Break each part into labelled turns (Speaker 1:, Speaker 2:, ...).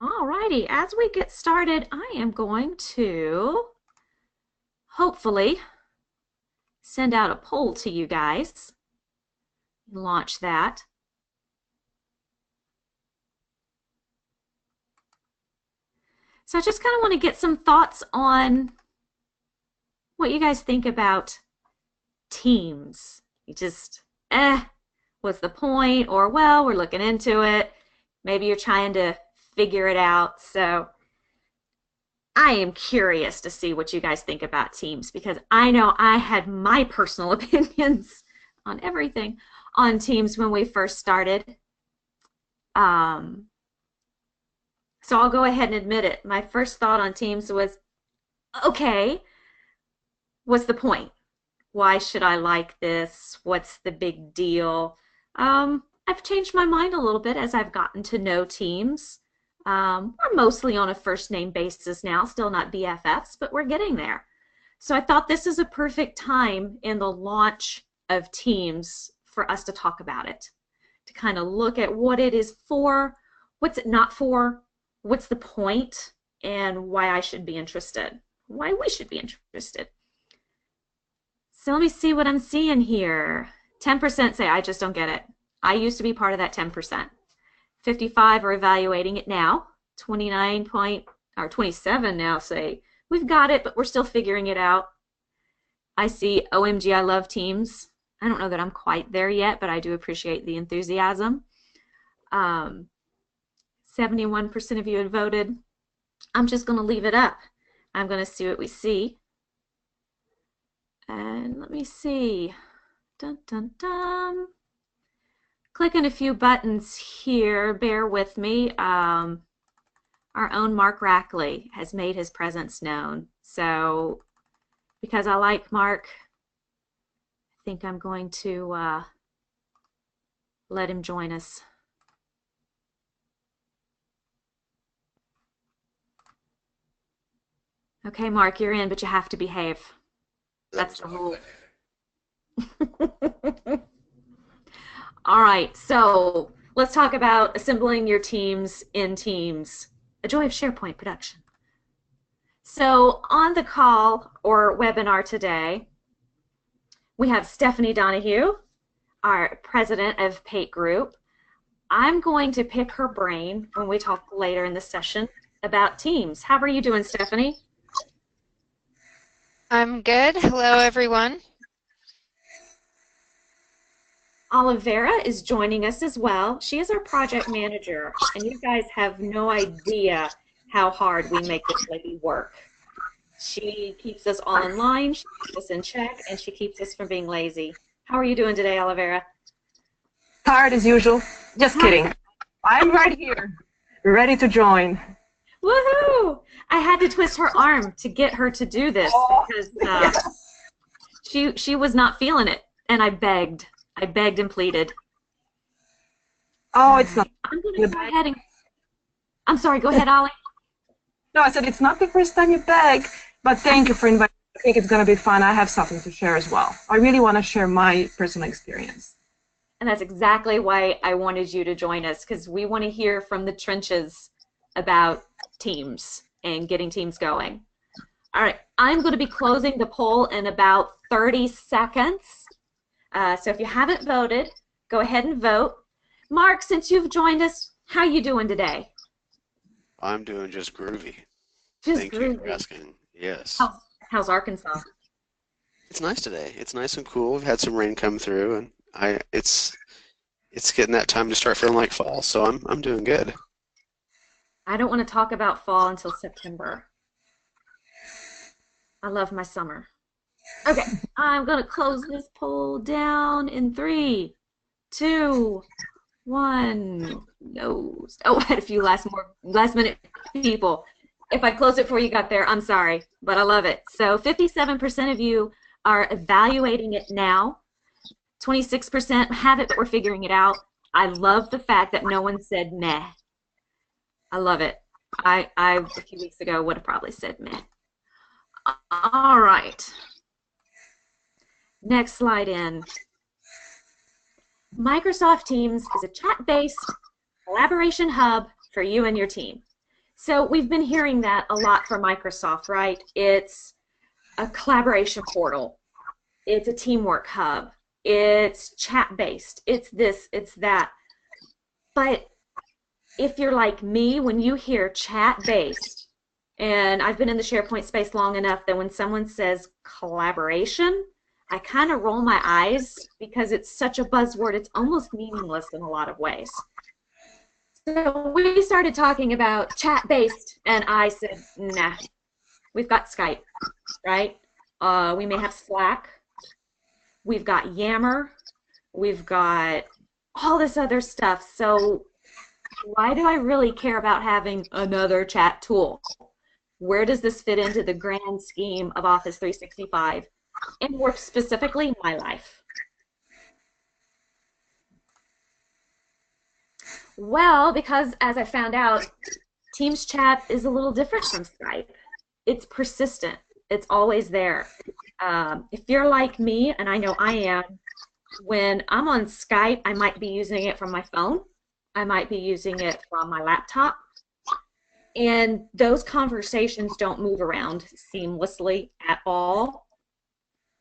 Speaker 1: Alrighty, as we get started, I am going to hopefully send out a poll to you guys. Launch that. So I just kind of want to get some thoughts on what you guys think about Teams. You just, what's the point? Or, well, we're looking into it. Maybe you're trying to figure it out. So I am curious to see what you guys think about Teams, because I know I had my personal opinions on everything on Teams when we first started. So I'll go ahead and admit it. My first thought on Teams was, okay, what's the point? Why should I like this? What's the big deal? I've changed my mind a little bit as I've gotten to know Teams. We're mostly on a first name basis now, still not BFFs, but we're getting there. So I thought this is a perfect time in the launch of Teams for us to talk about it, to kind of look at what it is for, what's it not for, what's the point, and why I should be interested, why we should be interested. So let me see what I'm seeing here. 10% say, I just don't get it. I used to be part of that 10%. 55 are evaluating it now. 27 now say, we've got it, but we're still figuring it out. I see, OMG, I love Teams. I don't know that I'm quite there yet, but I do appreciate the enthusiasm. 71% of you had voted. I'm just going to leave it up. I'm going to see what we see. And let me see. Dun, dun, dun. Clicking a few buttons here. Bear with me. Our own Mark Rackley has made his presence known. So because I like Mark, I think I'm going to let him join us. Okay, Mark, you're in, but you have to behave. That's the rule. All right, so let's talk about assembling your teams in Teams. A joy of SharePoint production. So on the call or webinar today, we have Stephanie Donahue, our president of Pate Group. I'm going to pick her brain when we talk later in the session about Teams. How are you doing, Stephanie?
Speaker 2: I'm good. Hello, everyone.
Speaker 1: Olivera is joining us as well. She is our project manager, and you guys have no idea how hard we make this lady work. She keeps us all in line, she keeps us in check, and she keeps us from being lazy. How are you doing today, Olivera?
Speaker 3: Tired as usual. Just kidding. I'm right here, ready to join.
Speaker 1: Woohoo! I had to twist her arm to get her to do this because she was not feeling it, and I begged and pleaded.
Speaker 3: Oh, it's not.
Speaker 1: I'm going to go ahead and. I'm sorry. Go ahead, Ollie.
Speaker 3: No, I said it's not the first time you beg, but thank you for inviting me. I think it's going to be fun. I have something to share as well. I really want to share my personal experience.
Speaker 1: And that's exactly why I wanted you to join us, because we want to hear from the trenches about Teams and getting Teams going. All right, I'm going to be closing the poll in about 30 seconds. So if you haven't voted, go ahead and vote. Mark, since you've joined us, how are you doing today?
Speaker 4: I'm doing just groovy.
Speaker 1: Thank
Speaker 4: you for asking. Yes.
Speaker 1: How's Arkansas?
Speaker 4: It's nice today. It's nice and cool. We've had some rain come through, and it's getting that time to start feeling like fall. So I'm doing good.
Speaker 1: I don't want to talk about fall until September. I love my summer. Okay, I'm going to close this poll down in 3, 2, 1. No. Oh, I had a few last minute people. If I close it before you got there, I'm sorry, but I love it. So 57% of you are evaluating it now. 26% have it, but we're figuring it out. I love the fact that no one said meh. I love it. I a few weeks ago would have probably said meh. All right. Next slide in. Microsoft Teams is a chat-based collaboration hub for you and your team. So we've been hearing that a lot from Microsoft, right? It's a collaboration portal. It's a teamwork hub. It's chat-based. It's this, it's that. But if you're like me, when you hear chat-based, and I've been in the SharePoint space long enough that when someone says collaboration, I kind of roll my eyes because it's such a buzzword. It's almost meaningless in a lot of ways. So we started talking about chat-based, and I said, nah, we've got Skype, right? We may have Slack. We've got Yammer. We've got all this other stuff. So why do I really care about having another chat tool? Where does this fit into the grand scheme of Office 365 and more specifically my life? Well, because as I found out, Teams chat is a little different from Skype. It's persistent. It's always there. If you're like me, and I know I am, when I'm on Skype, I might be using it from my phone. I might be using it from my laptop. And those conversations don't move around seamlessly at all.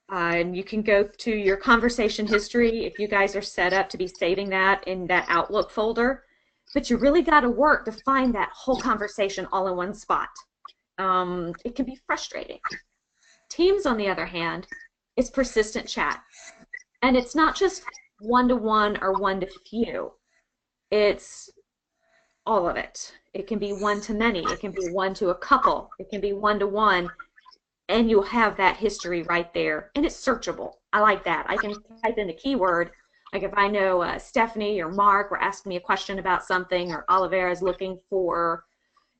Speaker 1: And you can go to your conversation history if you guys are set up to be saving that in that Outlook folder. But you really got to work to find that whole conversation all in one spot. It can be frustrating. Teams, on the other hand, is persistent chat. And it's not just one-to-one or one-to-few. It's all of it. It can be one-to-many. It can be one to a couple. It can be one-to-one. And you'll have that history right there. And it's searchable. I like that. I can type in the keyword. Like if I know Stephanie or Mark were asking me a question about something, or Olivera is looking for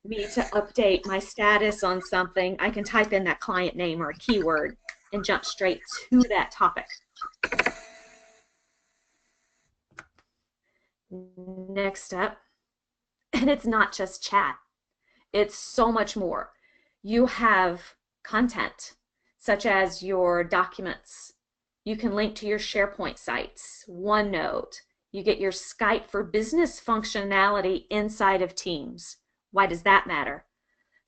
Speaker 1: me to update my status on something, I can type in that client name or a keyword and jump straight to that topic. Next up, and it's not just chat. It's so much more. You have content, such as your documents. You can link to your SharePoint sites, OneNote. You get your Skype for Business functionality inside of Teams. Why does that matter?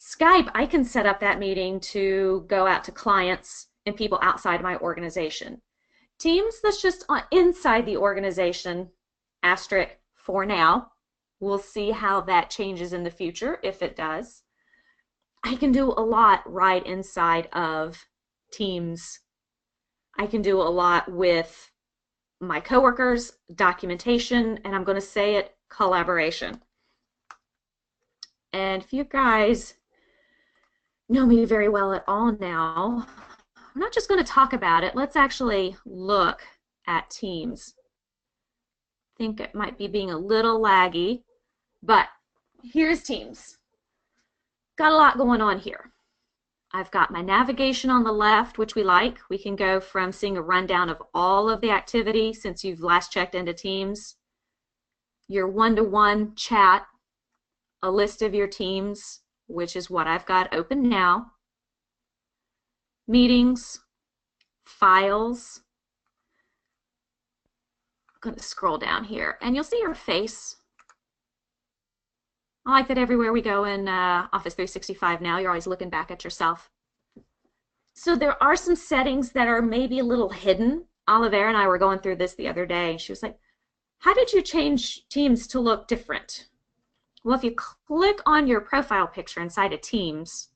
Speaker 1: Skype, I can set up that meeting to go out to clients and people outside my organization. Teams, that's just inside the organization, asterisk for now. We'll see how that changes in the future, if it does. I can do a lot right inside of Teams. I can do a lot with my coworkers, documentation, and I'm going to say it, collaboration. And if you guys know me very well at all now, I'm not just going to talk about it. Let's actually look at Teams. I think it might be being a little laggy, but here's Teams. Got a lot going on here. I've got my navigation on the left, which we like. We can go from seeing a rundown of all of the activity since you've last checked into Teams, your one-to-one chat, a list of your teams, which is what I've got open now, meetings, files. I'm going to scroll down here, and you'll see your face. I like that everywhere we go in Office 365 now, you're always looking back at yourself. So there are some settings that are maybe a little hidden. Olivera and I were going through this the other day, and she was like, how did you change Teams to look different? Well, if you click on your profile picture inside of Teams,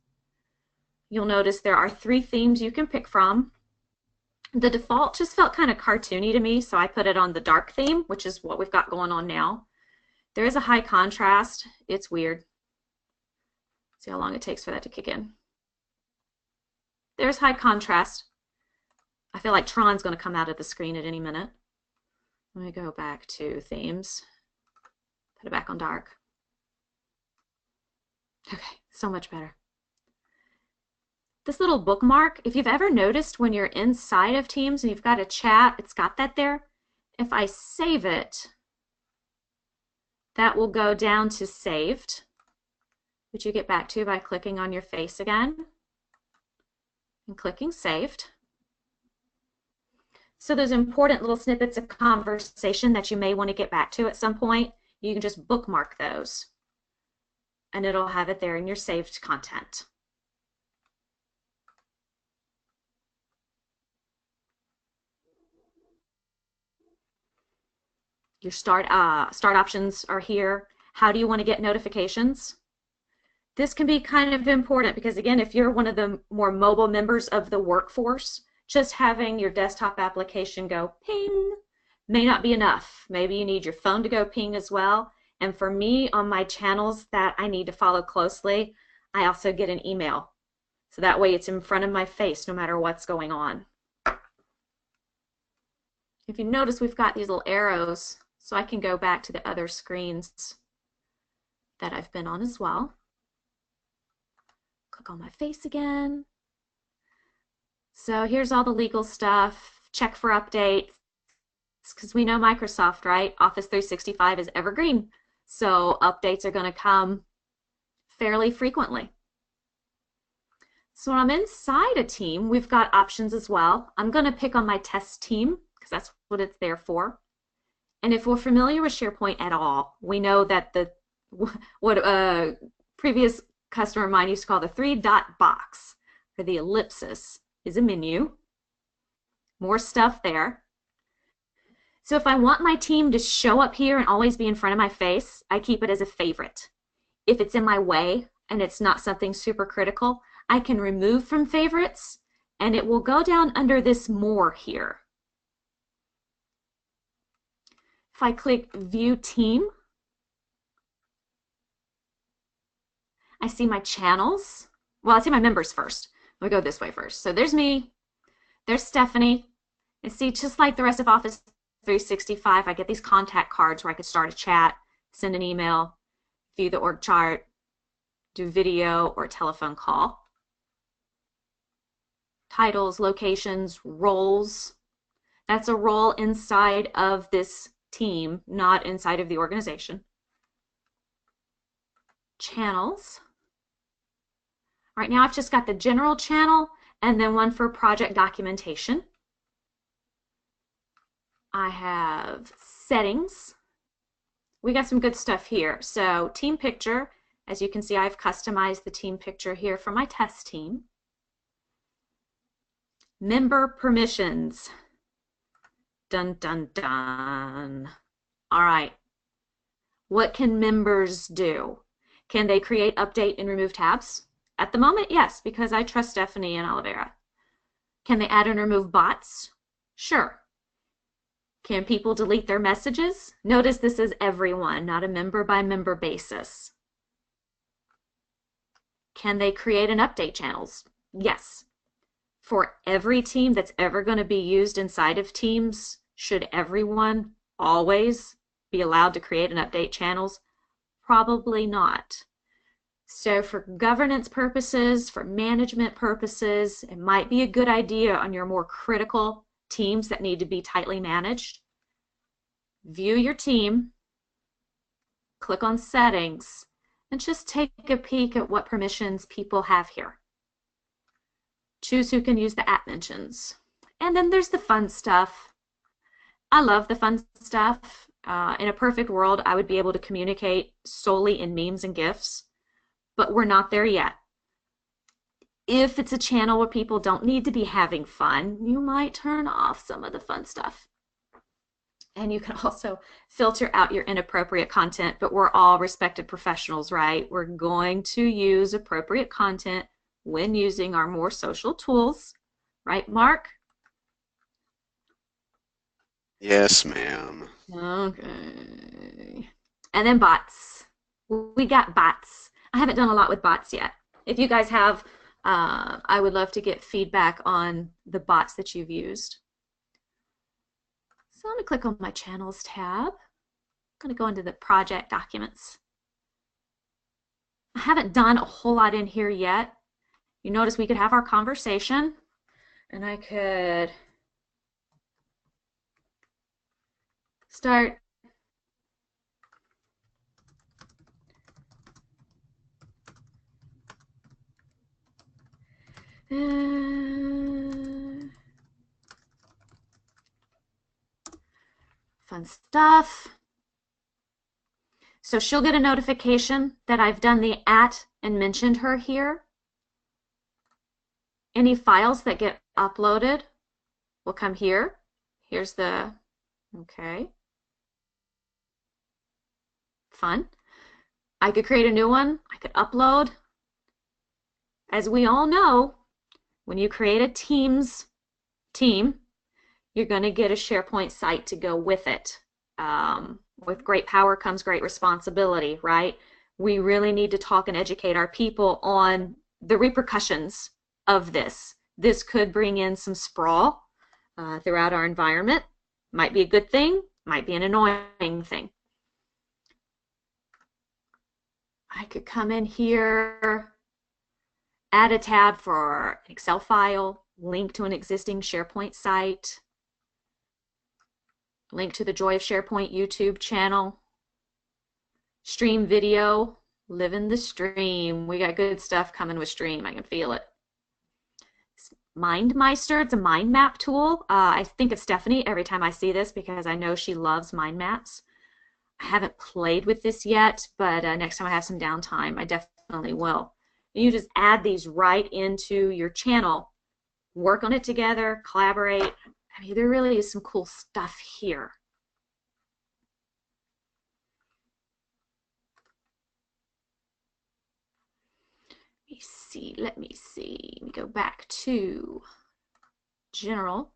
Speaker 1: you'll notice there are 3 themes you can pick from. The default just felt kind of cartoony to me, so I put it on the dark theme, which is what we've got going on now. There is a high contrast. It's weird. See how long it takes for that to kick in. There's high contrast. I feel like Tron's going to come out of the screen at any minute. Let me go back to themes. Put it back on dark. Okay, so much better. This little bookmark, if you've ever noticed when you're inside of Teams and you've got a chat, it's got that there. If I save it, that will go down to saved, which you get back to by clicking on your face again and clicking saved. So those important little snippets of conversation that you may want to get back to at some point, you can just bookmark those. and it'll have it there in your saved content. Your start options are here. How do you want to get notifications? This can be kind of important because, again, if you're one of the more mobile members of the workforce, just having your desktop application go ping may not be enough. Maybe you need your phone to go ping as well. And for me, on my channels that I need to follow closely, I also get an email. So that way it's in front of my face no matter what's going on. If you notice, we've got these little arrows, so I can go back to the other screens that I've been on as well. Click on my face again. So here's all the legal stuff. Check for updates, because we know Microsoft, right? Office 365 is evergreen. So updates are going to come fairly frequently. So when I'm inside a team, we've got options as well. I'm going to pick on my test team because that's what it's there for. And if we're familiar with SharePoint at all, we know that what previous customer of mine used to call the 3-dot box, or the ellipsis, is a menu. More stuff there. So if I want my team to show up here and always be in front of my face, I keep it as a favorite. If it's in my way and it's not something super critical, I can remove from favorites and it will go down under this more here. If I click View Team, I see my channels. Well, I see my members first. Let me go this way first. So there's me, there's Stephanie. And see, just like the rest of Office 365, I get these contact cards where I could start a chat, send an email, view the org chart, do video or telephone call. Titles, locations, roles. That's a role inside of this team, not inside of the organization. Channels. Right now I've just got the general channel and then one for project documentation. I have settings. We got some good stuff here. So team picture, as you can see, I've customized the team picture here for my test team. Member permissions. Dun, dun, dun. All right. What can members do? Can they create, update, and remove tabs? At the moment, yes, because I trust Stephanie and Olivera. Can they add and remove bots? Sure. Can people delete their messages? Notice this is everyone, not a member by member basis. Can they create and update channels? Yes. For every team that's ever going to be used inside of Teams, should everyone always be allowed to create and update channels? Probably not. So for governance purposes, for management purposes, it might be a good idea on your more critical teams that need to be tightly managed. View your team, click on settings, and just take a peek at what permissions people have here. Choose who can use the app mentions. And then there's the fun stuff. I love the fun stuff. In a perfect world, I would be able to communicate solely in memes and GIFs, but we're not there yet. If it's a channel where people don't need to be having fun, you might turn off some of the fun stuff. And you can also filter out your inappropriate content, but we're all respected professionals, right? We're going to use appropriate content when using our more social tools, right, Mark?
Speaker 4: Yes, ma'am.
Speaker 1: Okay. And then bots. We got bots. I haven't done a lot with bots yet. If you guys have, I would love to get feedback on the bots that you've used. So I'm going to click on my channels tab. I'm going to go into the project documents. I haven't done a whole lot in here yet. You notice we could have our conversation, and I could start fun stuff. So she'll get a notification that I've done the @ and mentioned her here. Any files that get uploaded will come here. Here's the, okay, fun. I could create a new one. I could upload. As we all know, when you create a Teams team, you're going to get a SharePoint site to go with it. With great power comes great responsibility, right? We really need to talk and educate our people on the repercussions of this. This could bring in some sprawl throughout our environment. Might be a good thing, might be an annoying thing. I could come in here, add a tab for an Excel file, link to an existing SharePoint site, link to the Joy of SharePoint YouTube channel, stream video, live in the stream. We got good stuff coming with stream. I can feel it. MindMeister, it's a mind map tool. I think of Stephanie every time I see this because I know she loves mind maps. I haven't played with this yet, but next time I have some downtime, I definitely will. You just add these right into your channel, work on it together, collaborate. I mean, there really is some cool stuff here. Let me see. Let me go back to General.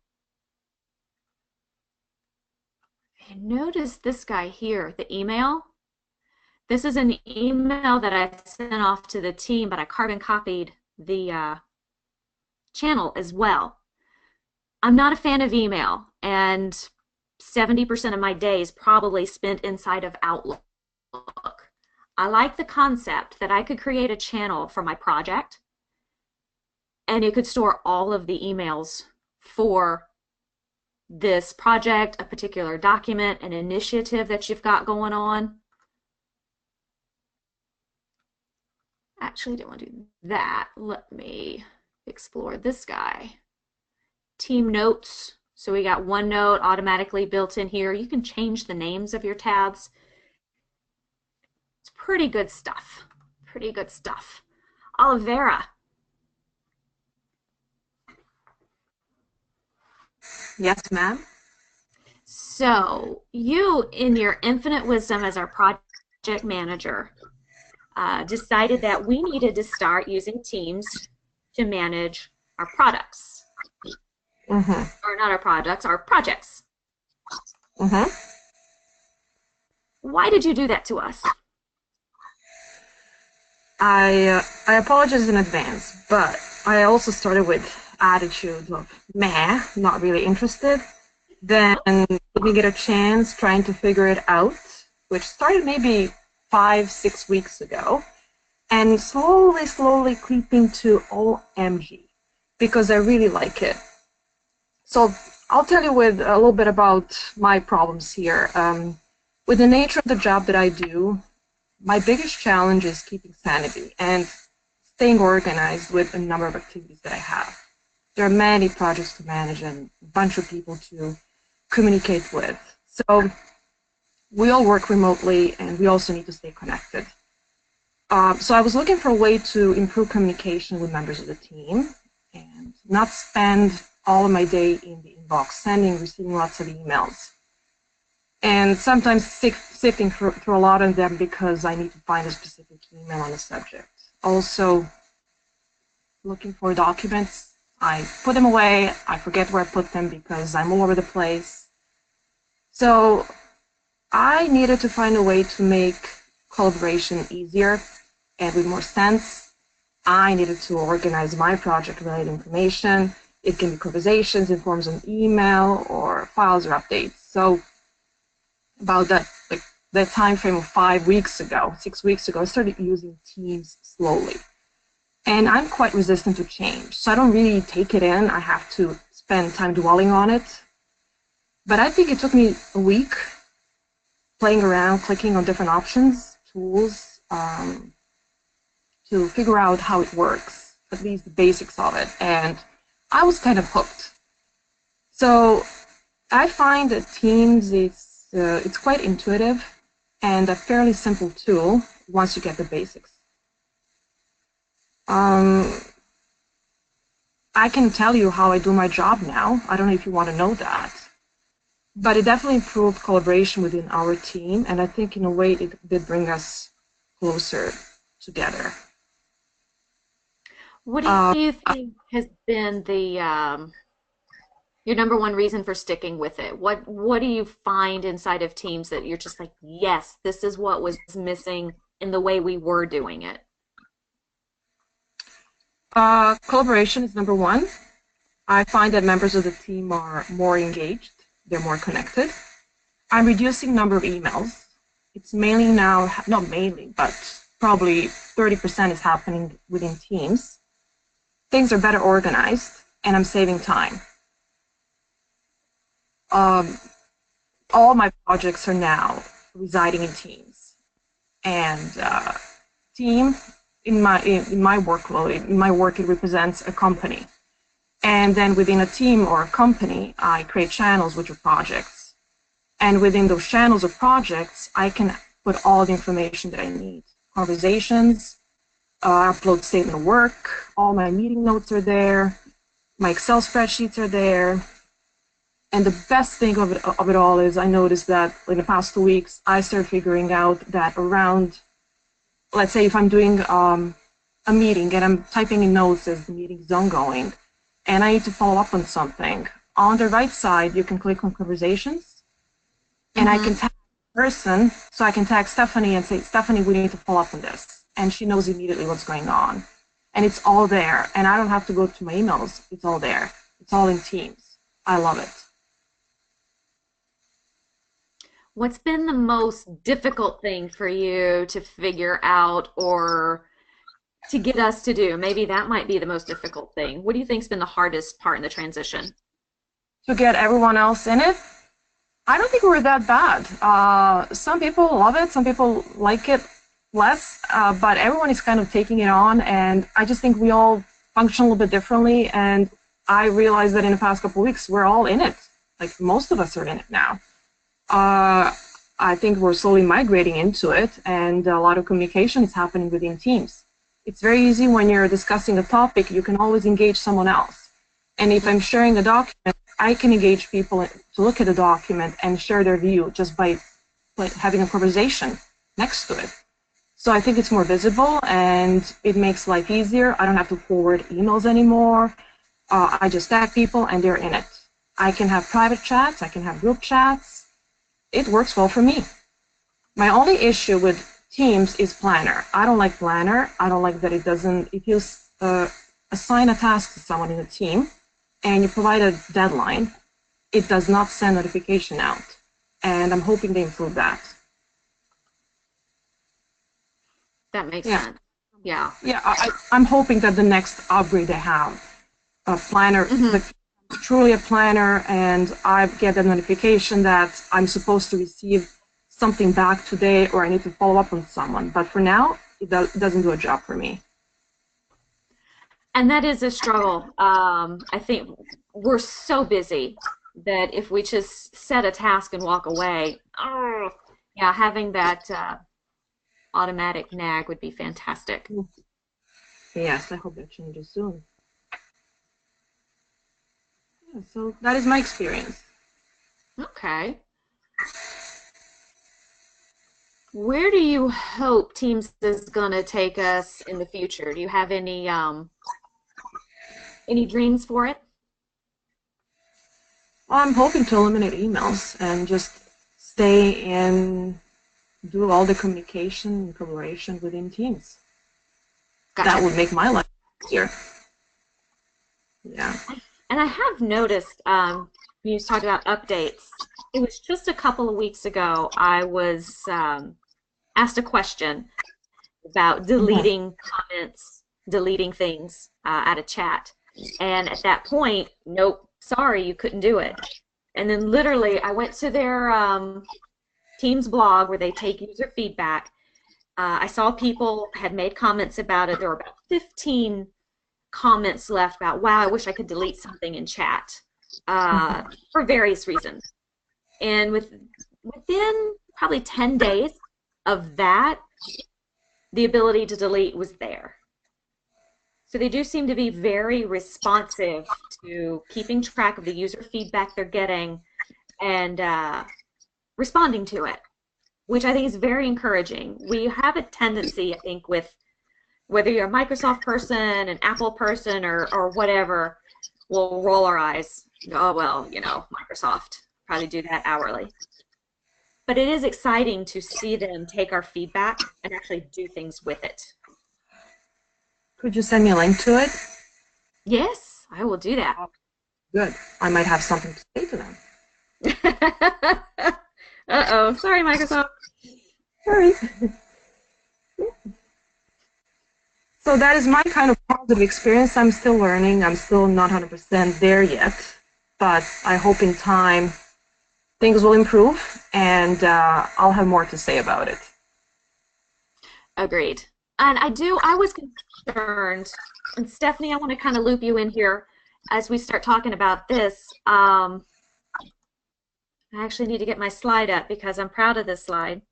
Speaker 1: And notice this guy here, the email. This is an email that I sent off to the team, but I carbon copied the channel as well. I'm not a fan of email, and 70% of my day is probably spent inside of Outlook. I like the concept that I could create a channel for my project, and it could store all of the emails for this project, a particular document, an initiative that you've got going on. Actually, I didn't want to do that. Let me explore this guy. Team notes. So we got OneNote automatically built in here. You can change the names of your tabs. It's pretty good stuff. Pretty good stuff. Olivera.
Speaker 3: Yes, ma'am.
Speaker 1: So you, in your infinite wisdom as our project manager, decided that we needed to start using Teams to manage our products.
Speaker 3: Mm-hmm.
Speaker 1: Or not our products, our projects.
Speaker 3: Mm-hmm.
Speaker 1: Why did you do that to us?
Speaker 3: I apologize in advance, but I also started with attitude of meh, not really interested. Then we get a chance trying to figure it out, which started maybe 5-6 weeks ago, and slowly creeping to OMG, because I really like it. So I'll tell you with a little bit about my problems here. With the nature of the job that I do, my biggest challenge is keeping sanity and staying organized with a number of activities that I have. There are many projects to manage and a bunch of people to communicate with. So we all work remotely and we also need to stay connected. So I was looking for a way to improve communication with members of the team and not spend all of my day in the inbox, receiving lots of emails. And sometimes sifting through a lot of them because I need to find a specific email on a subject. Also, looking for documents. I put them away. I forget where I put them because I'm all over the place. So I needed to find a way to make collaboration easier and with more sense. I needed to organize my project-related information. It can be conversations in forms of email or files or updates. So about that time frame of 6 weeks ago, I started using Teams slowly. And I'm quite resistant to change, so I don't really take it in. I have to spend time dwelling on it. But I think it took me a week playing around, clicking on different options, tools, to figure out how it works, at least the basics of it. And I was kind of hooked. So I find that Teams, it's quite intuitive, and a fairly simple tool once you get the basics. I can tell you how I do my job now. I don't know if you want to know that. But it definitely improved collaboration within our team, and I think in a way it did bring us closer together.
Speaker 1: What do you think has been the your number one reason for sticking with it? What do you find inside of Teams that you're just like, yes, this is what was missing in the way we were doing it?
Speaker 3: Collaboration is number one. I find that members of the team are more engaged. They're more connected. I'm reducing number of emails. It's mainly now, not mainly, but probably 30% is happening within Teams. Things are better organized, and I'm saving time. All my projects are now residing in Teams, and team in my workload, in my work, it represents a company. And then within a team or a company, I create channels which are projects. And within those channels or projects, I can put all the information that I need. Conversations, upload statement of work, all my meeting notes are there, my Excel spreadsheets are there. And the best thing of it all is I noticed that in the past 2 weeks, I started figuring out that around, let's say if I'm doing a meeting and I'm typing in notes as the meeting is ongoing, and I need to follow up on something, on the right side, you can click on conversations, and I can tag the person, so I can tag Stephanie and say, Stephanie, we need to follow up on this. And she knows immediately what's going on. And it's all there, and I don't have to go to my emails. It's all there. It's all in Teams. I love it.
Speaker 1: What's been the most difficult thing for you to figure out or to get us to do? Maybe that might be the most difficult thing. What do you think's been the hardest part in the transition?
Speaker 3: To get everyone else in it, I don't think we're that bad. Some people love it, some people like it less, but everyone is kind of taking it on, and I just think we all function a little bit differently, and I realized that in the past couple of weeks, we're all in it. Like, most of us are in it now. I think we're slowly migrating into it, and a lot of communication is happening within Teams. It's very easy when you're discussing a topic, you can always engage someone else. And if I'm sharing a document, I can engage people to look at the document and share their view just by having a conversation next to it. So I think it's more visible and it makes life easier. I don't have to forward emails anymore. I just tag people and they're in it. I can have private chats, I can have group chats. It works well for me. My only issue with Teams is Planner. I don't like Planner. I don't like that if you assign a task to someone in a team and you provide a deadline, it does not send notification out. And I'm hoping they improve that.
Speaker 1: That makes sense. Yeah.
Speaker 3: Yeah, I'm hoping that the next upgrade they have, a planner, truly a planner, and I get a notification that I'm supposed to receive something back today or I need to follow up on someone. But for now, it doesn't do a job for me.
Speaker 1: And that is a struggle. I think we're so busy that if we just set a task and walk away, yeah, having that automatic nag would be fantastic.
Speaker 3: Yes, I hope that changes soon. Yeah, so that is my experience.
Speaker 1: Okay. Where do you hope Teams is going to take us in the future? Do you have any dreams for it?
Speaker 3: Well, I'm hoping to eliminate emails and just stay in, do all the communication and collaboration within Teams.
Speaker 1: Gotcha.
Speaker 3: That would make my life easier. Yeah.
Speaker 1: And I have noticed, you talked about updates. It was just a couple of weeks ago I was asked a question about deleting comments, deleting things out of chat. And at that point, nope, sorry, you couldn't do it. And then literally I went to their Teams blog where they take user feedback. I saw people had made comments about it. There were about 15 comments left about, wow, I wish I could delete something in chat for various reasons. And within probably 10 days, of that, the ability to delete was there. So they do seem to be very responsive to keeping track of the user feedback they're getting and responding to it, which I think is very encouraging. We have a tendency, I think, with whether you're a Microsoft person, an Apple person, or whatever, we'll roll our eyes. Oh, well, Microsoft, probably do that hourly. But it is exciting to see them take our feedback and actually do things with it.
Speaker 3: Could you send me a link to it?
Speaker 1: Yes, I will do that.
Speaker 3: Good. I might have something to say to them.
Speaker 1: Uh-oh. Sorry, Microsoft.
Speaker 3: Sorry. So that is my kind of positive experience. I'm still learning. I'm still not 100% there yet. But I hope in time things will improve and I'll have more to say about it.
Speaker 1: Agreed. And I was concerned, and Stephanie, I want to kind of loop you in here as we start talking about this. I actually need to get my slide up because I'm proud of this slide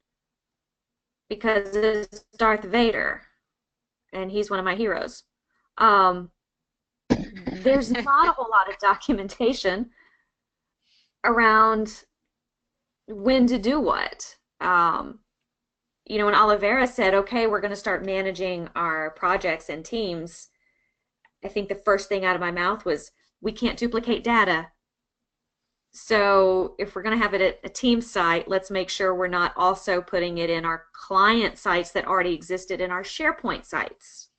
Speaker 1: because it's Darth Vader, and he's one of my heroes. There's not a whole lot of documentation around when to do what. When Olivera said, okay, we're going to start managing our projects and teams, I think the first thing out of my mouth was, we can't duplicate data. So if we're going to have it at a team site, let's make sure we're not also putting it in our client sites that already existed in our SharePoint sites.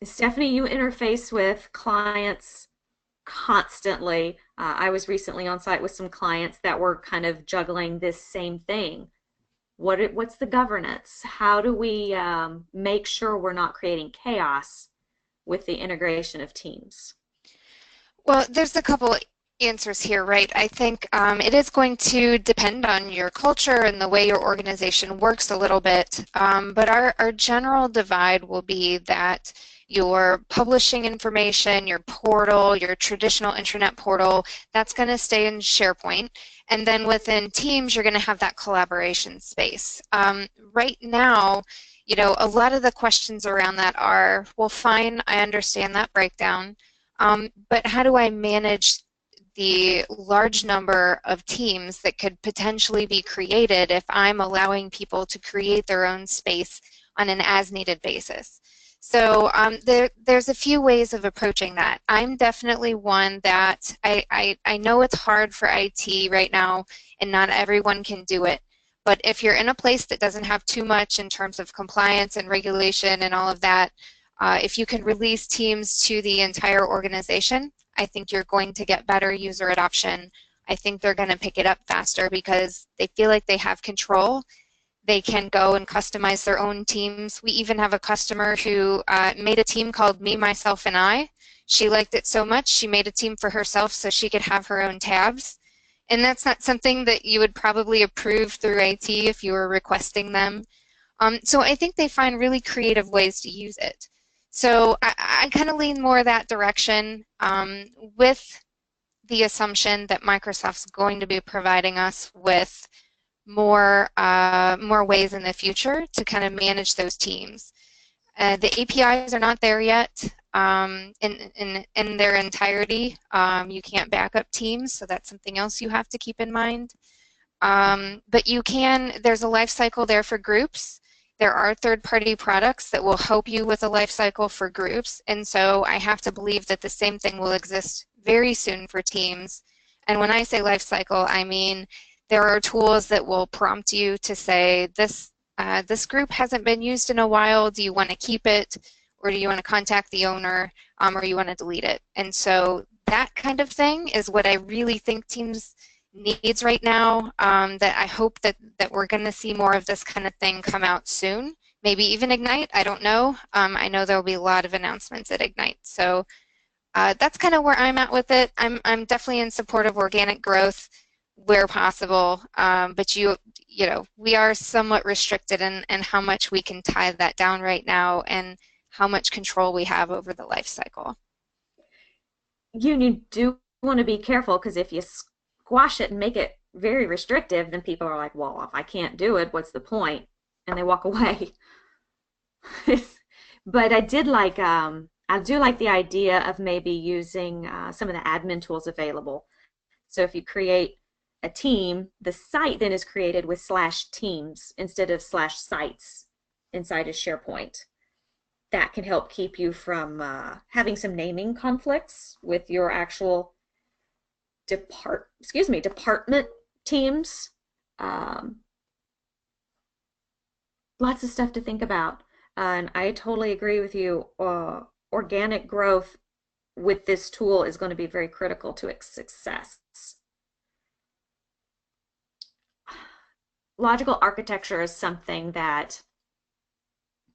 Speaker 1: Stephanie, you interface with clients constantly. I was recently on site with some clients that were kind of juggling this same thing. What's the governance? How do we make sure we're not creating chaos with the integration of teams?
Speaker 2: Well, there's a couple answers here, right? I think it is going to depend on your culture and the way your organization works a little bit, but our general divide will be that your publishing information, your portal, your traditional intranet portal, that's going to stay in SharePoint. And then within Teams, you're going to have that collaboration space. Right now, a lot of the questions around that are, well, fine, I understand that breakdown, but how do I manage the large number of teams that could potentially be created if I'm allowing people to create their own space on an as-needed basis? So there's a few ways of approaching that. I'm definitely one that I know it's hard for IT right now and not everyone can do it. But if you're in a place that doesn't have too much in terms of compliance and regulation and all of that, if you can release Teams to the entire organization, I think you're going to get better user adoption. I think they're going to pick it up faster because they feel like they have control. They can go and customize their own teams. We even have a customer who made a team called Me, Myself, and I. She liked it so much, she made a team for herself so she could have her own tabs. And that's not something that you would probably approve through IT if you were requesting them. So I think they find really creative ways to use it. So I kind of lean more that direction with the assumption that Microsoft's going to be providing us with more ways in the future to kind of manage those teams. The APIs are not there yet in their entirety. You can't back up teams, so that's something else you have to keep in mind. But you can, there's a life cycle there for groups. There are third-party products that will help you with a life cycle for groups, and so I have to believe that the same thing will exist very soon for teams. And when I say life cycle, I mean there are tools that will prompt you to say, this group hasn't been used in a while, do you want to keep it, or do you want to contact the owner, or you want to delete it? And so that kind of thing is what I really think Teams needs right now, that I hope that we're going to see more of this kind of thing come out soon. Maybe even Ignite, I don't know. I know there will be a lot of announcements at Ignite. So that's kind of where I'm at with it. I'm definitely in support of organic growth where possible, but we are somewhat restricted in how much we can tie that down right now and how much control we have over the life cycle.
Speaker 1: You do want to be careful because if you squash it and make it very restrictive, then people are like, well, if I can't do it, what's the point? And they walk away. But I do like the idea of maybe using some of the admin tools available. So if you create a team, the site then is created with /teams instead of /sites inside of SharePoint. That can help keep you from having some naming conflicts with your actual department teams. Um, Lots of stuff to think about. And I totally agree with you. Organic growth with this tool is going to be very critical to its success. Logical architecture is something that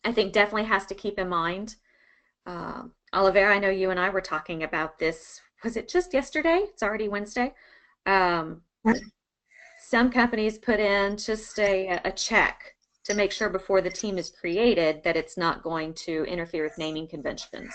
Speaker 1: I think definitely has to keep in mind. Olivera, I know you and I were talking about this. Was it just yesterday? It's already Wednesday. Um, some companies put in just a check to make sure before the team is created that it's not going to interfere with naming conventions.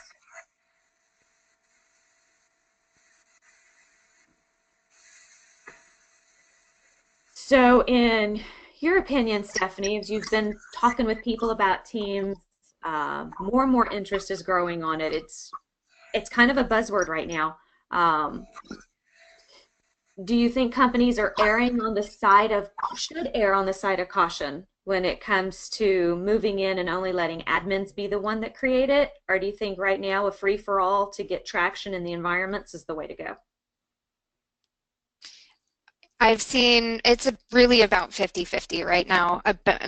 Speaker 1: So in your opinion, Stephanie, as you've been talking with people about teams, more and more interest is growing on it. It's kind of a buzzword right now. Do you think companies are should err on the side of caution when it comes to moving in and only letting admins be the one that create it? Or do you think right now a free-for-all to get traction in the environments is the way to go?
Speaker 2: I've seen it's really about 50-50 right now.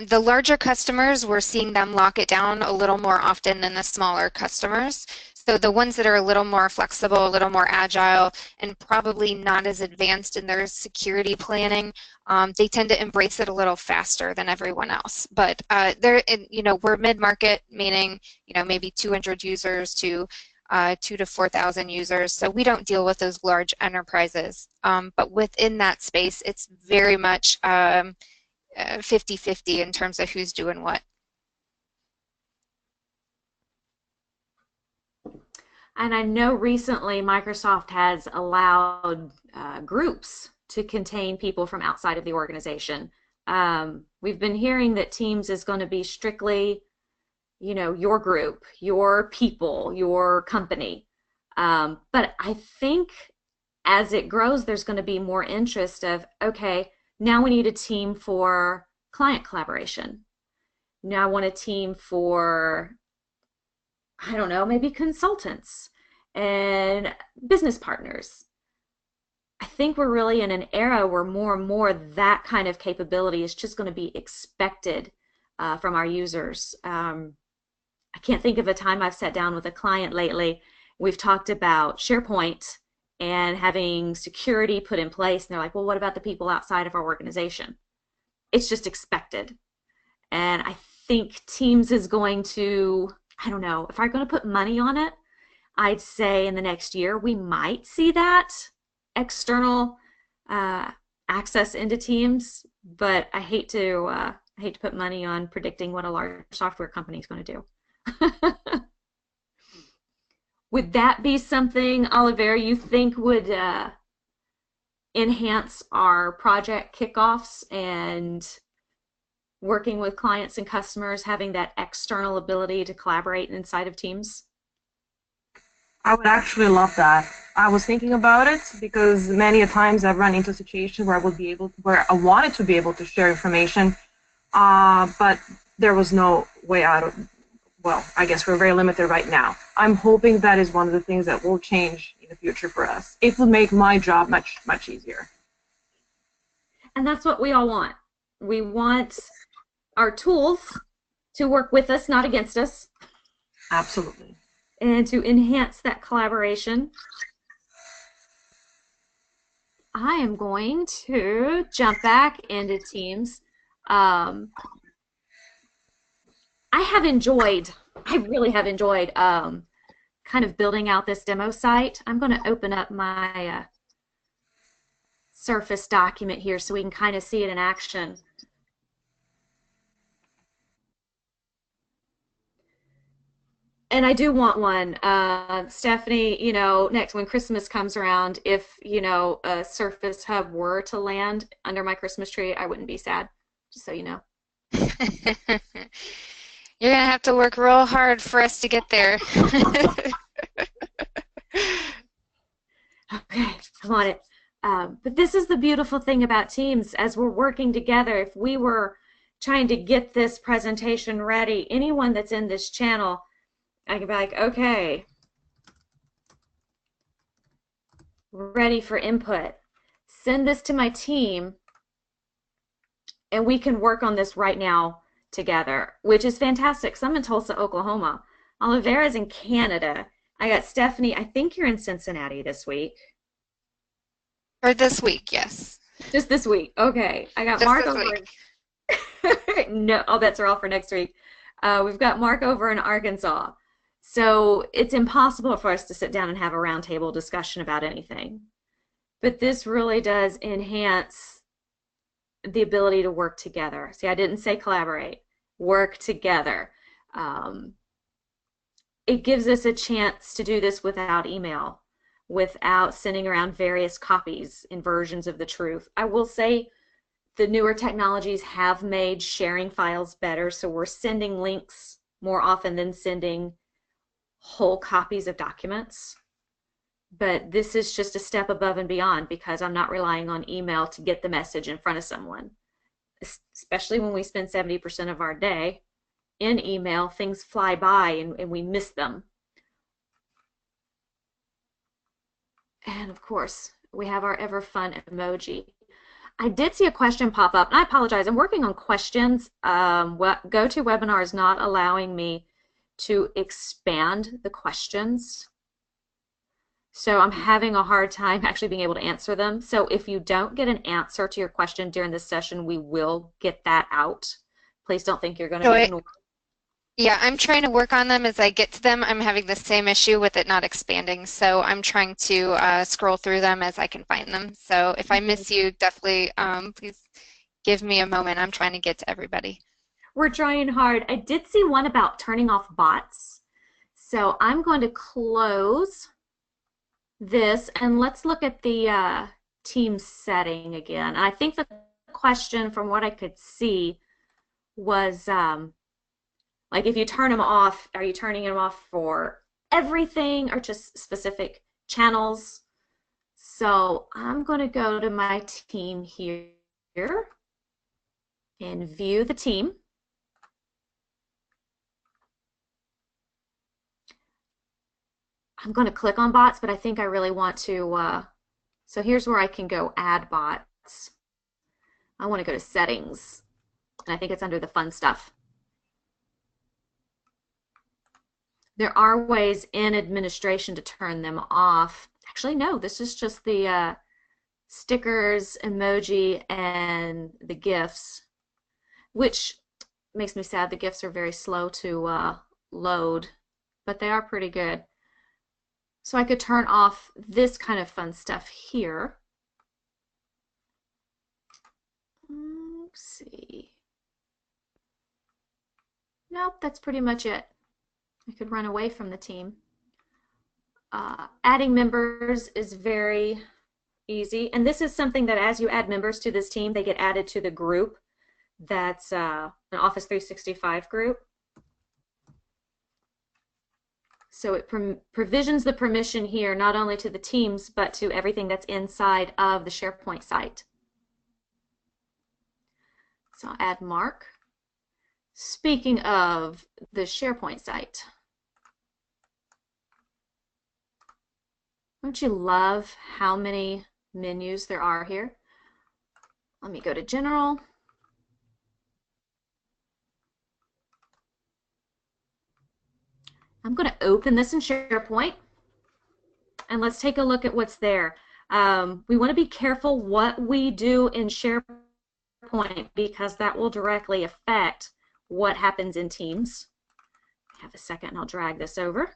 Speaker 2: The larger customers, we're seeing them lock it down a little more often than the smaller customers. So the ones that are a little more flexible, a little more agile, and probably not as advanced in their security planning, they tend to embrace it a little faster than everyone else. But we're mid-market, meaning maybe 200 users to 2,000 to 4,000 users. So we don't deal with those large enterprises. But within that space, it's very much 50-50 in terms of who's doing what.
Speaker 1: And I know recently Microsoft has allowed groups to contain people from outside of the organization. We've been hearing that Teams is going to be strictly your group, your people, your company. But I think as it grows, there's going to be more interest of, okay, now we need a team for client collaboration. Now I want a team for, I don't know, maybe consultants and business partners. I think we're really in an era where more and more that kind of capability is just going to be expected from our users. I can't think of a time I've sat down with a client lately. We've talked about SharePoint and having security put in place, and they're like, well, what about the people outside of our organization? It's just expected. And I think Teams is going to, I don't know, if I'm going to put money on it, I'd say in the next year we might see that external access into Teams, but I hate to put money on predicting what a large software company is going to do. Would that be something, Olivera, you think would enhance our project kickoffs and working with clients and customers, having that external ability to collaborate inside of Teams?
Speaker 3: I would actually love that. I was thinking about it because many a times I've run into situations where where I wanted to be able to share information, but there was no way out of. Well, I guess we're very limited right now. I'm hoping that is one of the things that will change in the future for us. It will make my job much, much easier.
Speaker 1: And that's what we all want. We want our tools to work with us, not against us.
Speaker 3: Absolutely.
Speaker 1: And to enhance that collaboration. I am going to jump back into Teams. I really have enjoyed kind of building out this demo site. I'm going to open up my Surface document here so we can kind of see it in action. And I do want one. Stephanie, next when Christmas comes around, if, a Surface Hub were to land under my Christmas tree, I wouldn't be sad, just so you know.
Speaker 2: You're gonna have to work real hard for us to get there.
Speaker 1: Okay, I want it. But this is the beautiful thing about Teams. As we're working together, if we were trying to get this presentation ready, anyone that's in this channel, I could be like, okay, ready for input. Send this to my team, and we can work on this right now together, which is fantastic. So I'm in Tulsa, Oklahoma. Olivera's in Canada. I got Stephanie. I think you're in Cincinnati this week.
Speaker 2: For this week, yes.
Speaker 1: Just this week. Okay. I got
Speaker 2: Just
Speaker 1: Mark
Speaker 2: this
Speaker 1: over
Speaker 2: week.
Speaker 1: No, all bets are off for next week. We've got Mark over in Arkansas. So it's impossible for us to sit down and have a roundtable discussion about anything. But this really does enhance the ability to work together. See, I didn't say collaborate. Work together. It gives us a chance to do this without email, without sending around various copies and versions of the truth. I will say the newer technologies have made sharing files better, so we're sending links more often than sending whole copies of documents. But this is just a step above and beyond because I'm not relying on email to get the message in front of someone, especially when we spend 70% of our day in email. Things fly by and we miss them. And of course, we have our ever fun emoji. I did see a question pop up, and I apologize. I'm working on questions. GoToWebinar is not allowing me to expand the questions. So I'm having a hard time actually being able to answer them. So if you don't get an answer to your question during this session, we will get that out. Please don't think you're going to be ignored.
Speaker 2: Yeah, I'm trying to work on them as I get to them. I'm having the same issue with it not expanding, so I'm trying to scroll through them as I can find them. So if I miss you, definitely please give me a moment. I'm trying to get to everybody.
Speaker 1: We're trying hard. I did see one about turning off bots. So I'm going to close this and let's look at the team setting again. And I think the question from what I could see was like if you turn them off, are you turning them off for everything or just specific channels? So I'm going to go to my team here and view the team. I'm going to click on bots, but I think I really want to, so here's where I can go add bots. I want to go to settings, and I think it's under the fun stuff. There are ways in administration to turn them off. Actually, no, this is just the stickers, emoji, and the GIFs, which makes me sad. The GIFs are very slow to load, but they are pretty good. So I could turn off this kind of fun stuff here. Let's see. Nope, that's pretty much it. I could run away from the team. Adding members is very easy. And this is something that as you add members to this team, they get added to the group. That's an Office 365 group. So it provisions the permission here not only to the teams, but to everything that's inside of the SharePoint site. So I'll add Mark. Speaking of the SharePoint site, don't you love how many menus there are here? Let me go to General. I'm going to open this in SharePoint, and let's take a look at what's there. We want to be careful what we do in SharePoint because that will directly affect what happens in Teams. Have a second, and I'll drag this over.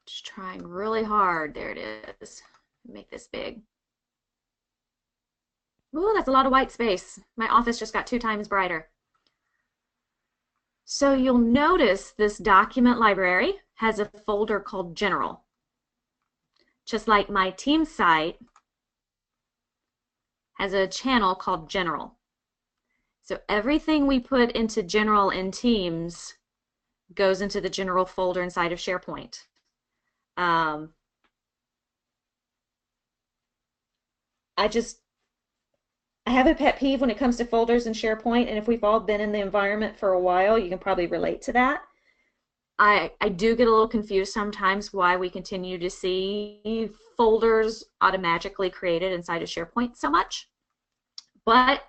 Speaker 1: Just trying really hard. There it is. Make this big. Ooh, that's a lot of white space. My office just got 2 times brighter. So you'll notice this document library has a folder called General. Just like my team site has a channel called General. So everything we put into General in Teams goes into the General folder inside of SharePoint. I have a pet peeve when it comes to folders in SharePoint, and if we've all been in the environment for a while, you can probably relate to that. I do get a little confused sometimes why we continue to see folders automatically created inside of SharePoint so much. But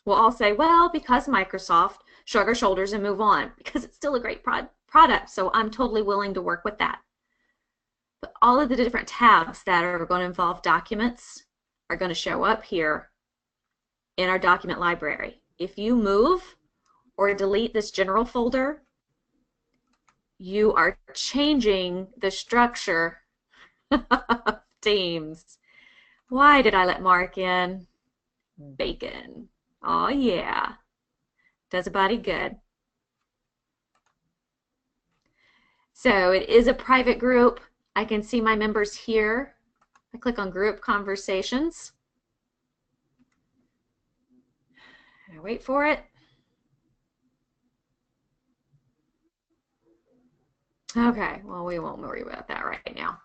Speaker 1: we'll all say, well, because Microsoft, shrug our shoulders and move on, because it's still a great product, so I'm totally willing to work with that. But all of the different tabs that are going to involve documents are going to show up here in our document library. If you move or delete this General folder, you are changing the structure of Teams. Why did I let Mark in? Bacon. Oh yeah. Does a body good. So it is a private group. I can see my members here. I click on Group Conversations. I wait for it. Okay, well, we won't worry about that right now.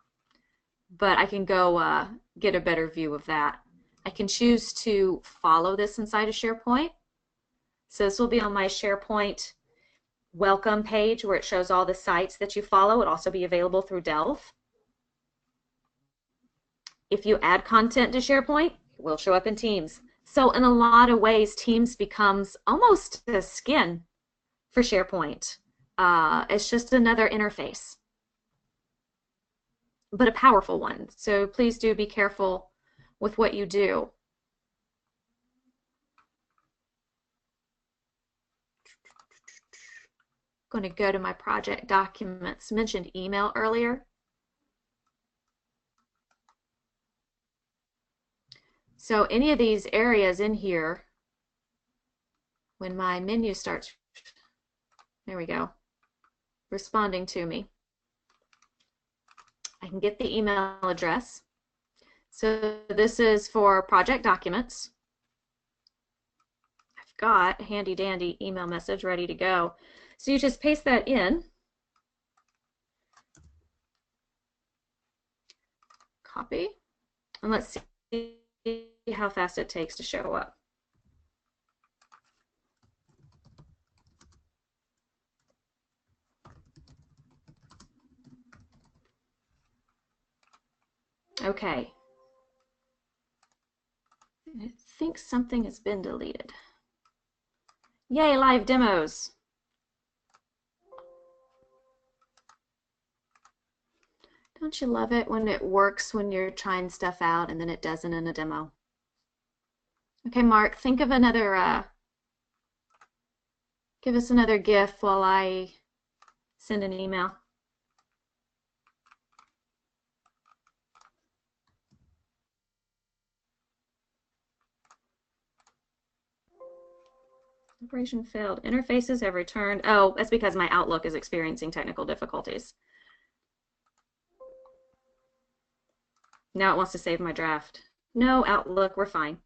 Speaker 1: But I can go get a better view of that. I can choose to follow this inside of SharePoint. So this will be on my SharePoint welcome page where it shows all the sites that you follow. It'll also be available through Delve. If you add content to SharePoint, it will show up in Teams. So in a lot of ways, Teams becomes almost a skin for SharePoint. It's just another interface, but a powerful one. So please do be careful with what you do. I'm going to go to my project documents. Mentioned email earlier. So any of these areas in here, when my menu starts, there we go, responding to me, I can get the email address. So this is for project documents. I've got a handy dandy email message ready to go. So you just paste that in, copy, and let's see how fast it takes to show up. Okay. I think something has been deleted. Yay, live demos. Don't you love it when it works when you're trying stuff out and then it doesn't in a demo? Okay, Mark, think of another, give us another GIF while I send an email. Operation failed. Interfaces have returned. Oh, that's because my Outlook is experiencing technical difficulties. Now it wants to save my draft. No, Outlook, we're fine.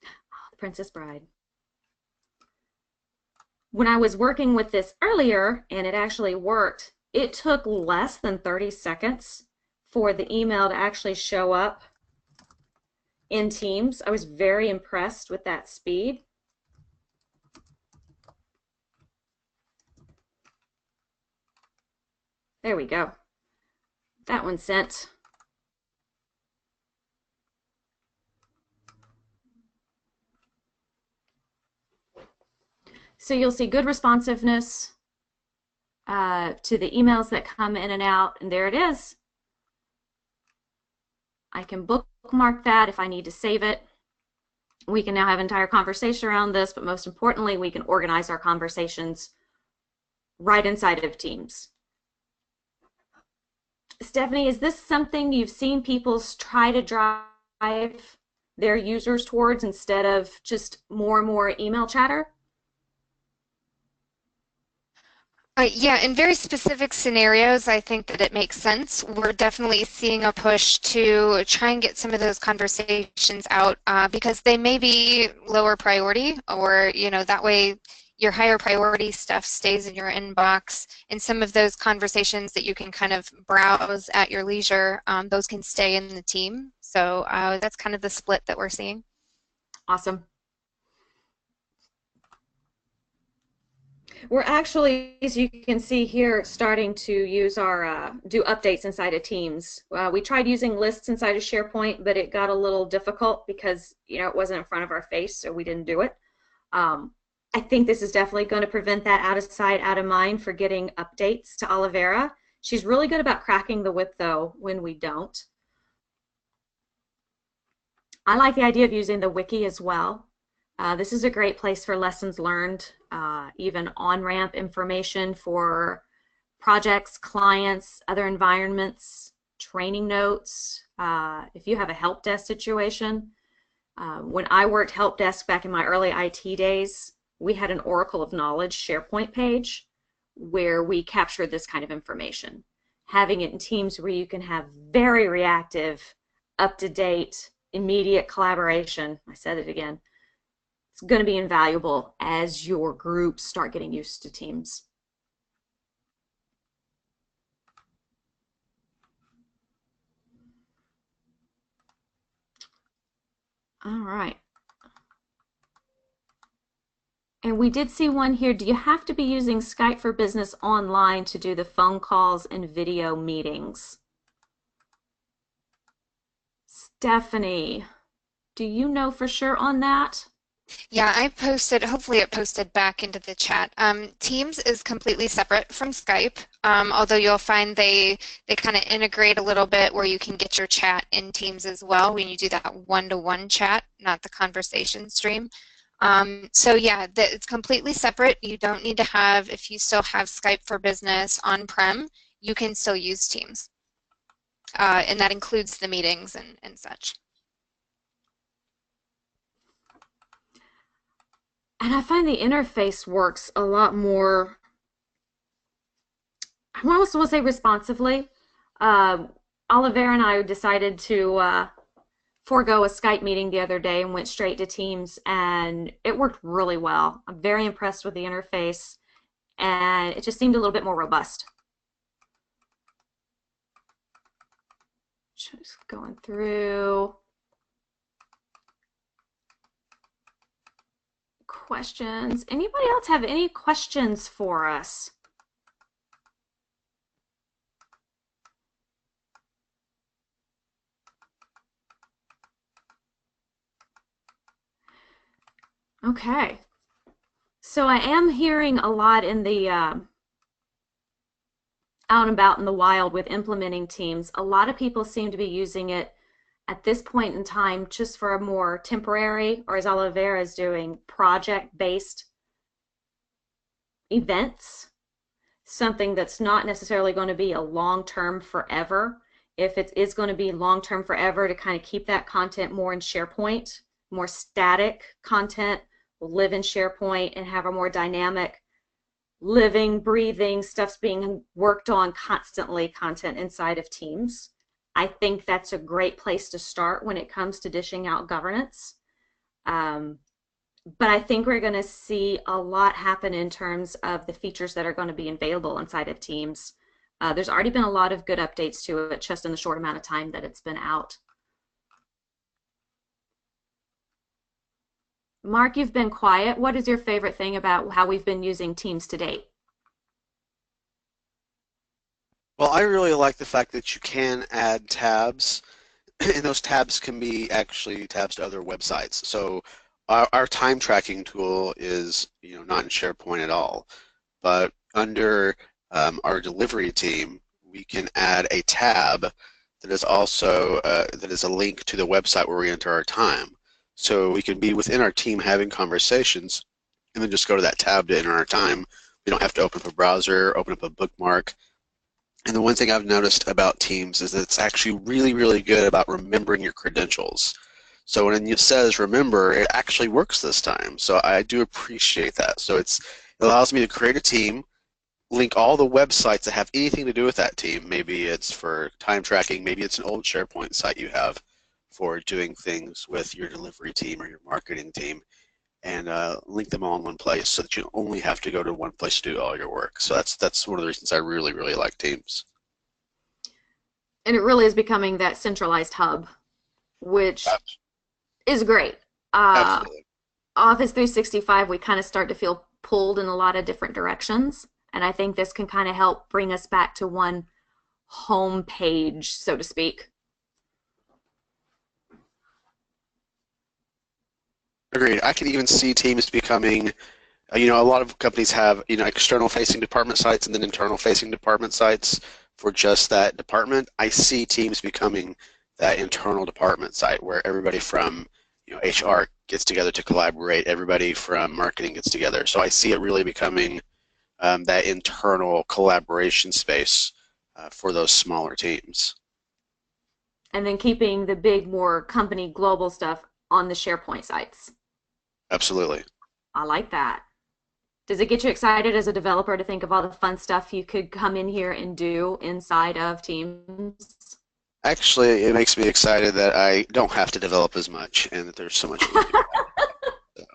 Speaker 1: Oh, the Princess Bride. When I was working with this earlier, and it actually worked, it took less than 30 seconds for the email to actually show up in Teams. I was very impressed with that speed. There we go. That one's sent. So you'll see good responsiveness to the emails that come in and out, and there it is. I can bookmark that if I need to save it. We can now have an entire conversation around this, but most importantly, we can organize our conversations right inside of Teams. Stephanie, is this something you've seen people try to drive their users towards instead of just more and more email chatter?
Speaker 2: Yeah, in very specific scenarios, I think that it makes sense. We're definitely seeing a push to try and get some of those conversations out because they may be lower priority, or that way your higher priority stuff stays in your inbox, and some of those conversations that you can kind of browse at your leisure, those can stay in the team. So that's kind of the split that we're seeing.
Speaker 1: Awesome. We're actually, as you can see here, starting to use our do updates inside of Teams. We tried using lists inside of SharePoint, but it got a little difficult because it wasn't in front of our face, so we didn't do it. I think this is definitely going to prevent that out of sight, out of mind for getting updates to Olivera. She's really good about cracking the whip, though, when we don't. I like the idea of using the wiki as well. This is a great place for lessons learned, even on-ramp information for projects, clients, other environments, training notes. If you have a help desk situation, when I worked help desk back in my early IT days, we had an Oracle of Knowledge SharePoint page where we captured this kind of information. Having it in Teams where you can have very reactive, up-to-date, immediate collaboration, I said it again, it's going to be invaluable as your groups start getting used to Teams. All right. And we did see one here. Do you have to be using Skype for Business online to do the phone calls and video meetings? Stephanie, do you know for sure on that?
Speaker 2: Yeah, I posted, hopefully it posted back into the chat. Teams is completely separate from Skype, although you'll find they kind of integrate a little bit where you can get your chat in Teams as well when you do that one-to-one chat, not the conversation stream. So yeah, it's completely separate. You don't need to have, if you still have Skype for Business on-prem, you can still use Teams. And that includes the meetings and such.
Speaker 1: And I find the interface works a lot more, I almost want to say responsively. Olivera and I decided to forego a Skype meeting the other day and went straight to Teams, and it worked really well. I'm very impressed with the interface, and it just seemed a little bit more robust. Just going through questions. Anybody else have any questions for us? Okay. So I am hearing a lot in the out and about in the wild with implementing Teams. A lot of people seem to be using it at this point in time just for a more temporary, or as Olivera is doing, project-based events, something that's not necessarily going to be a long-term forever. If it is going to be long-term forever, to kind of keep that content more in SharePoint, more static content will live in SharePoint and have a more dynamic, living, breathing, stuff's being worked on constantly content inside of Teams. I think that's a great place to start when it comes to dishing out governance. But I think we're going to see a lot happen in terms of the features that are going to be available inside of Teams. There's already been a lot of good updates to it just in the short amount of time that it's been out. Mark, you've been quiet. What is your favorite thing about how we've been using Teams to date?
Speaker 4: Well, I really like the fact that you can add tabs, and those tabs can be actually tabs to other websites. So our time tracking tool is, not in SharePoint at all, but under our delivery team, we can add a tab that is also that is a link to the website where we enter our time. So we can be within our team having conversations, and then just go to that tab to enter our time. We don't have to open up a browser, open up a bookmark. And the one thing I've noticed about Teams is that it's actually really, really good about remembering your credentials. So when it says remember, it actually works this time. So I do appreciate that. So it allows me to create a team, link all the websites that have anything to do with that team. Maybe it's for time tracking, maybe it's an old SharePoint site you have for doing things with your delivery team or your marketing team, and link them all in one place so that you only have to go to one place to do all your work. So that's one of the reasons I really, really like Teams.
Speaker 1: And it really is becoming that centralized hub, which is great.
Speaker 4: Absolutely.
Speaker 1: Office 365, we kind of start to feel pulled in a lot of different directions. And I think this can kind of help bring us back to one home page, so to speak.
Speaker 4: Agreed. I can even see Teams becoming, a lot of companies have, external facing department sites and then internal facing department sites for just that department. I see Teams becoming that internal department site where everybody from, HR gets together to collaborate, everybody from marketing gets together. So I see it really becoming that internal collaboration space for those smaller teams.
Speaker 1: And then keeping the big, more company global stuff on the SharePoint sites.
Speaker 4: Absolutely.
Speaker 1: I like that. Does it get you excited as a developer to think of all the fun stuff you could come in here and do inside of Teams?
Speaker 4: Actually, it makes me excited that I don't have to develop as much and that there's so much we can do. So.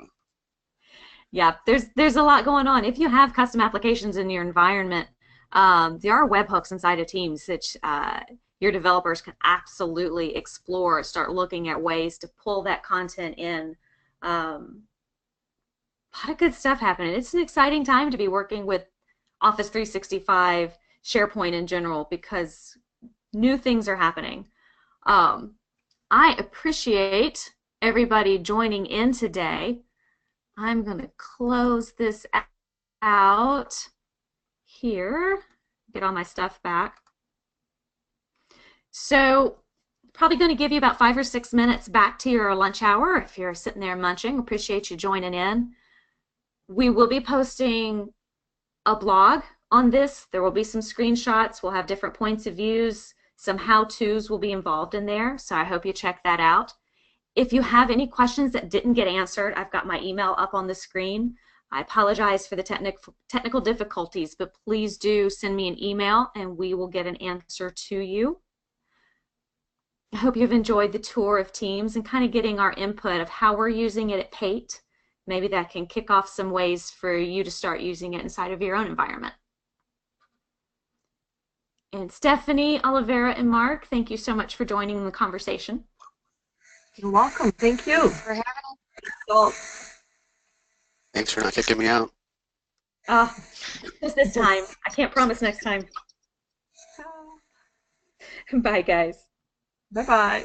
Speaker 1: Yeah, there's a lot going on. If you have custom applications in your environment, there are webhooks inside of Teams that your developers can absolutely explore, start looking at ways to pull that content in. A lot of good stuff happening. It's an exciting time to be working with Office 365, SharePoint in general, because new things are happening. I appreciate everybody joining in today. I'm going to close this out here, get all my stuff back. So probably going to give you about 5 or 6 minutes back to your lunch hour if you're sitting there munching. Appreciate you joining in. We will be posting a blog on this. There will be some screenshots. We'll have different points of views. Some how-tos will be involved in there, so I hope you check that out. If you have any questions that didn't get answered, I've got my email up on the screen. I apologize for the technical difficulties, but please do send me an email and we will get an answer to you. I hope you've enjoyed the tour of Teams and kind of getting our input of how we're using it at Pate. Maybe that can kick off some ways for you to start using it inside of your own environment. And Stephanie, Olivera, and Mark, thank you so much for joining the conversation.
Speaker 3: You're welcome. Thank you.
Speaker 2: For having
Speaker 4: Thanks for not kicking me out.
Speaker 1: Just this time. I can't promise next time. Bye, guys.
Speaker 3: Bye-bye.